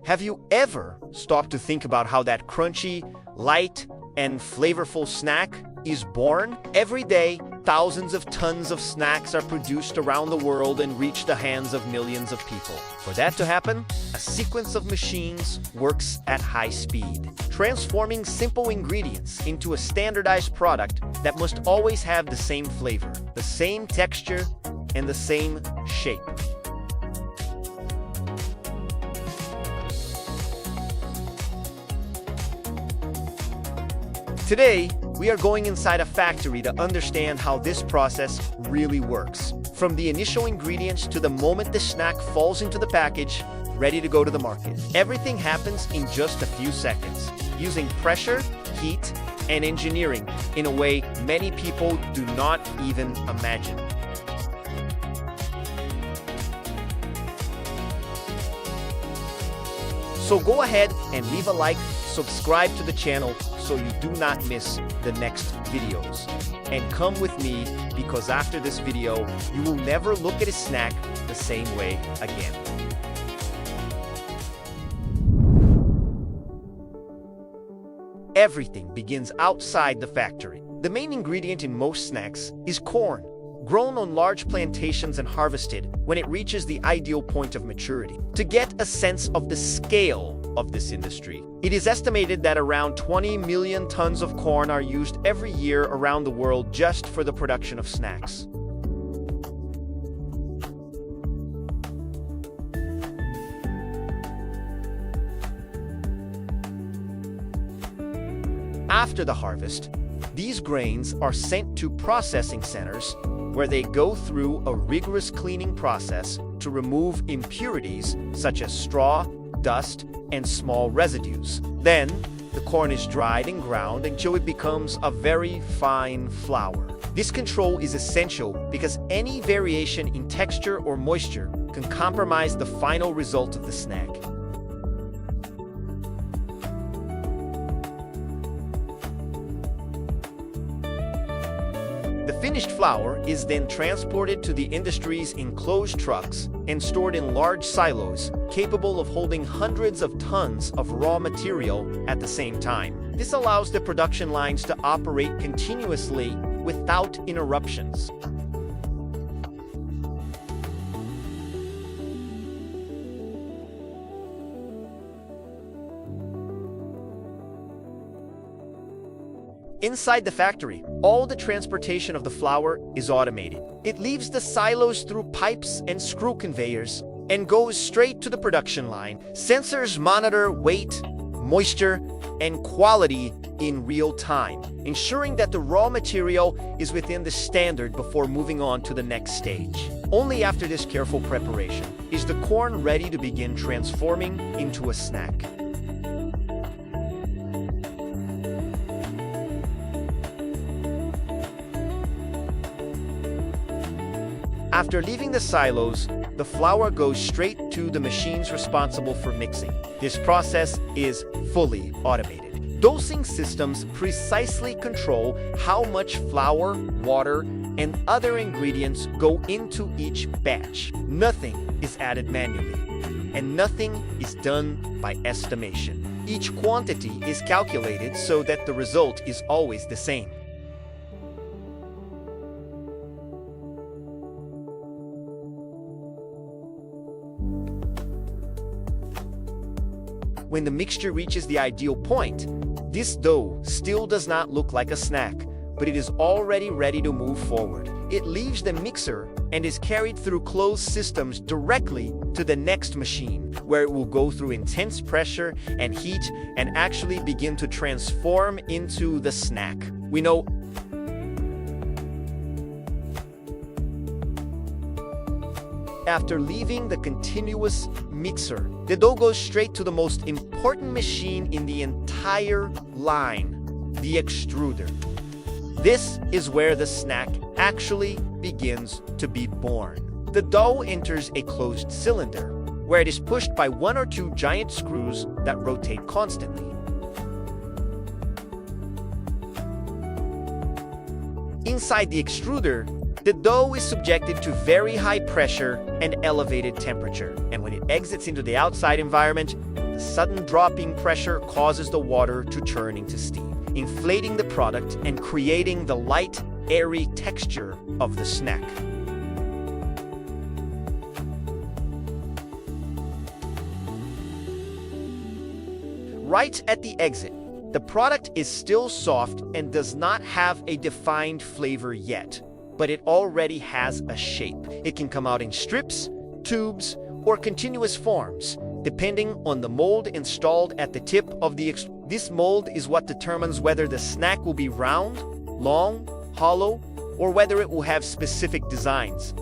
Have you ever stopped to think about how that crunchy, light, and flavorful snack is born? Every day, thousands of tons of snacks are produced around the world and reach the hands of millions of people. For that to happen, a sequence of machines works at high speed, transforming simple ingredients into a standardized product that must always have the same flavor, the same texture, and the same shape. Today, we are going inside a factory to understand how this process really works. From the initial ingredients to the moment the snack falls into the package, ready to go to the market. Everything happens in just a few seconds, using pressure, heat, and engineering in a way many people do not even imagine. So go ahead and leave a like, subscribe to the channel so you do not miss the next videos. And come with me because after this video, you will never look at a snack the same way again. Everything begins outside the factory. The main ingredient in most snacks is corn, grown on large plantations and harvested when it reaches the ideal point of maturity. To get a sense of the scale of this industry, it is estimated that around 20 million tons of corn are used every year around the world just for the production of snacks. After the harvest, these grains are sent to processing centers where they go through a rigorous cleaning process to remove impurities such as straw, dust, and small residues. Then, the corn is dried and ground until it becomes a very fine flour. This control is essential because any variation in texture or moisture can compromise the final result of the snack. The finished flour is then transported to the industry's enclosed trucks and stored in large silos capable of holding hundreds of tons of raw material at the same time. This allows the production lines to operate continuously without interruptions. Inside the factory, all the transportation of the flour is automated. It leaves the silos through pipes and screw conveyors and goes straight to the production line. Sensors monitor weight, moisture, and quality in real time, ensuring that the raw material is within the standard before moving on to the next stage. Only after this careful preparation is the corn ready to begin transforming into a snack. After leaving the silos, the flour goes straight to the machines responsible for mixing. This process is fully automated. Dosing systems precisely control how much flour, water, and other ingredients go into each batch. Nothing is added manually, and nothing is done by estimation. Each quantity is calculated so that the result is always the same. When the mixture reaches the ideal point, this dough still does not look like a snack, but it is already ready to move forward. It leaves the mixer and is carried through closed systems directly to the next machine, where it will go through intense pressure and heat and actually begin to transform into the snack. We know after leaving the continuous mixer, the dough goes straight to the most important machine in the entire line, the extruder. This is where the snack actually begins to be born. The dough enters a closed cylinder, where it is pushed by one or two giant screws that rotate constantly. Inside the extruder, the dough is subjected to very high pressure and elevated temperature, and when it exits into the outside environment, The sudden dropping pressure causes the water to turn into steam, inflating the product and creating the light, airy texture of the snack. Right at the exit, the product is still soft and does not have a defined flavor yet, but it already has a shape. It can come out in strips, tubes, or continuous forms, depending on the mold installed at the tip of the This mold is what determines whether the snack will be round, long, hollow, or whether it will have specific designs.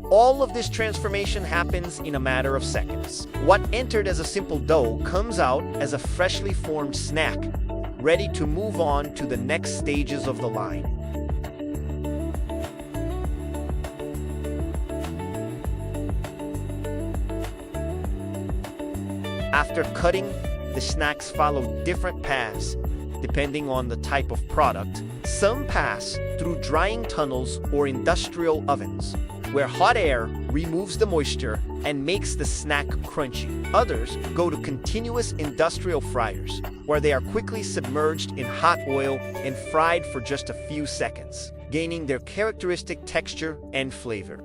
All of this transformation happens in a matter of seconds. What entered as a simple dough comes out as a freshly formed snack, ready to move on to the next stages of the line. After cutting, the snacks follow different paths, depending on the type of product. Some pass through drying tunnels or industrial ovens, where hot air removes the moisture and makes the snack crunchy. Others go to continuous industrial fryers, where they are quickly submerged in hot oil and fried for just a few seconds, gaining their characteristic texture and flavor.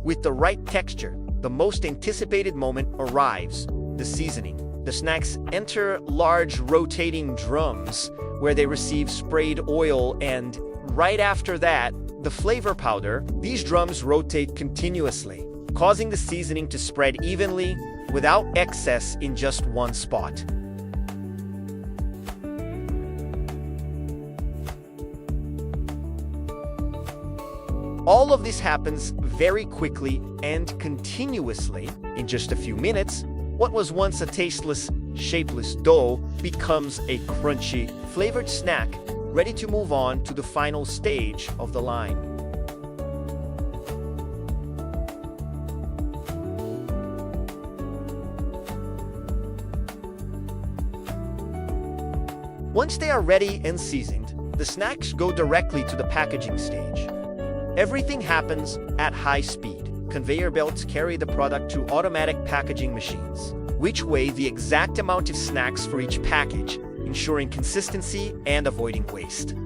With the right texture, the most anticipated moment arrives: the seasoning. The snacks enter large rotating drums where they receive sprayed oil, and right after that, the flavor powder. These drums rotate continuously, causing the seasoning to spread evenly without excess in just one spot. All of this happens very quickly and continuously. In just a few minutes, what was once a tasteless, shapeless dough becomes a crunchy, flavored snack, ready to move on to the final stage of the line. Once they are ready and seasoned, the snacks go directly to the packaging stage. Everything happens at high speed. Conveyor belts carry the product to automatic packaging machines, which weigh the exact amount of snacks for each package, ensuring consistency and avoiding waste.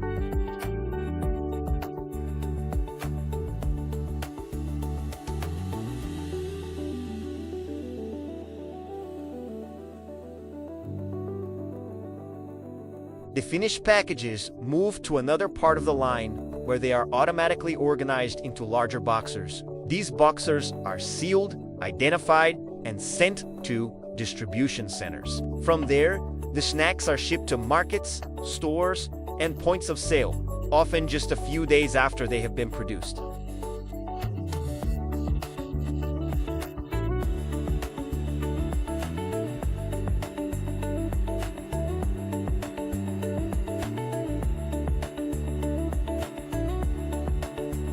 The finished packages move to another part of the line, where they are automatically organized into larger boxers. These boxers are sealed, identified, and sent to distribution centers. From there, the snacks are shipped to markets, stores, and points of sale, often just a few days after they have been produced.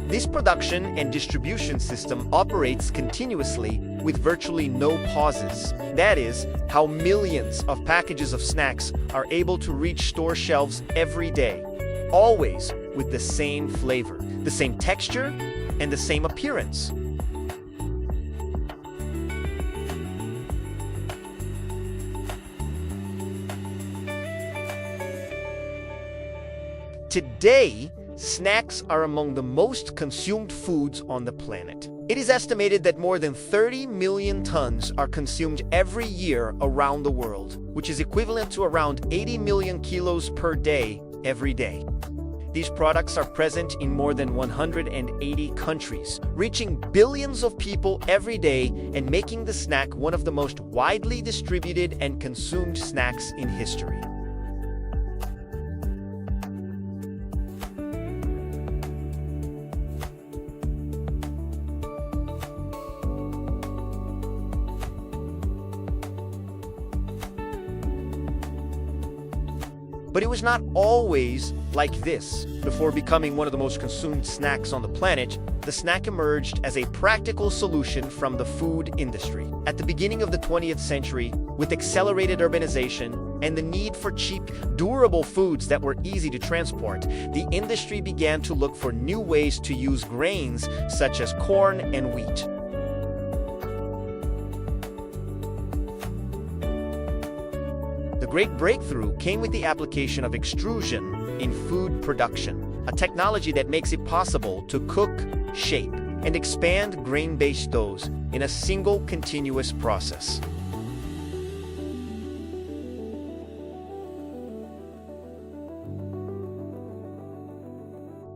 This production and distribution system operates continuously with virtually no pauses. That is how millions of packages of snacks are able to reach store shelves every day, always with the same flavor, the same texture, and the same appearance. Today, snacks are among the most consumed foods on the planet. It is estimated that more than 30 million tons are consumed every year around the world, which is equivalent to around 80 million kilos per day, every day. These products are present in more than 180 countries, reaching billions of people every day and making the snack one of the most widely distributed and consumed snacks in history. But it was not always like this. Before becoming one of the most consumed snacks on the planet, the snack emerged as a practical solution from the food industry. At the beginning of the 20th century, with accelerated urbanization, and the need for cheap, durable foods that were easy to transport, the industry began to look for new ways to use grains such as corn and wheat. The great breakthrough came with the application of extrusion in food production, a technology that makes it possible to cook, shape, and expand grain-based doughs in a single continuous process.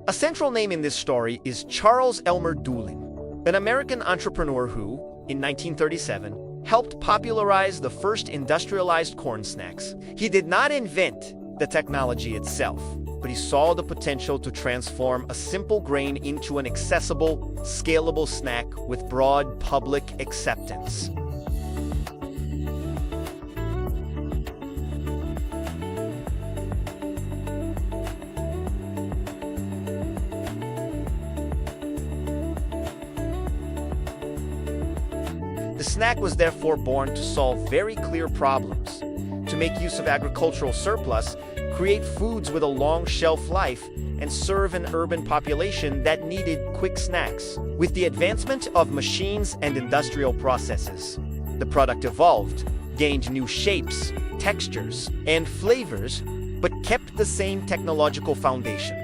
A central name in this story is Charles Elmer Doolin, an American entrepreneur who, in 1937, helped popularize the first industrialized corn snacks. He did not invent the technology itself, but he saw the potential to transform a simple grain into an accessible, scalable snack with broad public acceptance. The snack was therefore born to solve very clear problems, to make use of agricultural surplus, create foods with a long shelf life, and serve an urban population that needed quick snacks. With the advancement of machines and industrial processes, the product evolved, gained new shapes, textures, and flavors, but kept the same technological foundation.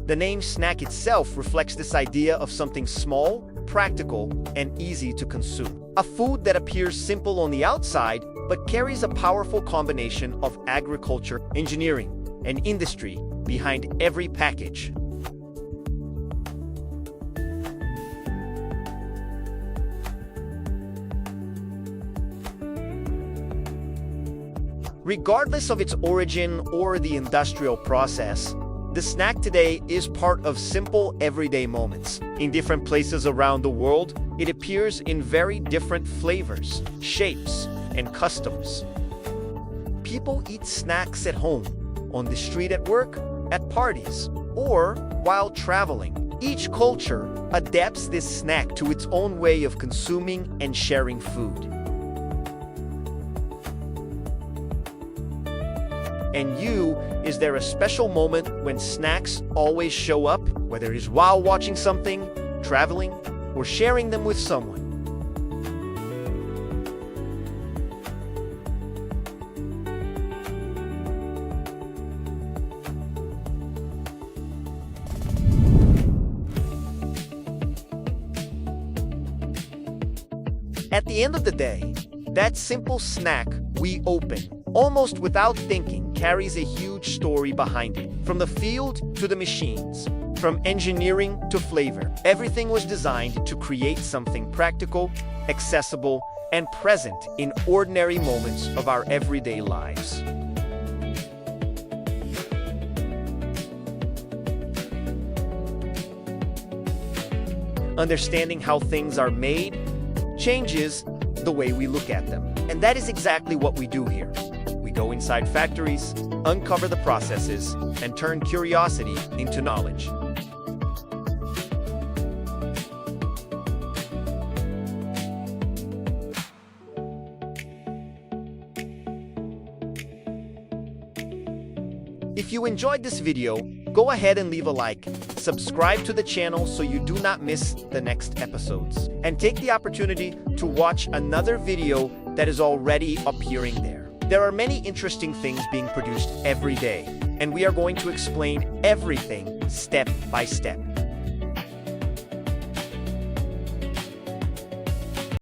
The name snack itself reflects this idea of something small, practical, and easy to consume. A food that appears simple on the outside, but carries a powerful combination of agriculture, engineering, and industry behind every package. Regardless of its origin or the industrial process, the snack today is part of simple everyday moments. In different places around the world, it appears in very different flavors, shapes, and customs. People eat snacks at home, on the street at work, at parties, or while traveling. Each culture adapts this snack to its own way of consuming and sharing food. And you, is there a special moment when snacks always show up, whether it is while watching something, traveling, or sharing them with someone? At the end of the day, that simple snack we open, almost without thinking, carries a huge story behind it. From the field to the machines, from engineering to flavor, everything was designed to create something practical, accessible, and present in ordinary moments of our everyday lives. Understanding how things are made changes the way we look at them. And that is exactly what we do here. We go inside factories, uncover the processes, and turn curiosity into knowledge. If you enjoyed this video, go ahead and leave a like, subscribe to the channel so you do not miss the next episodes, and take the opportunity to watch another video that is already appearing there. There are many interesting things being produced every day, and we are going to explain everything step by step.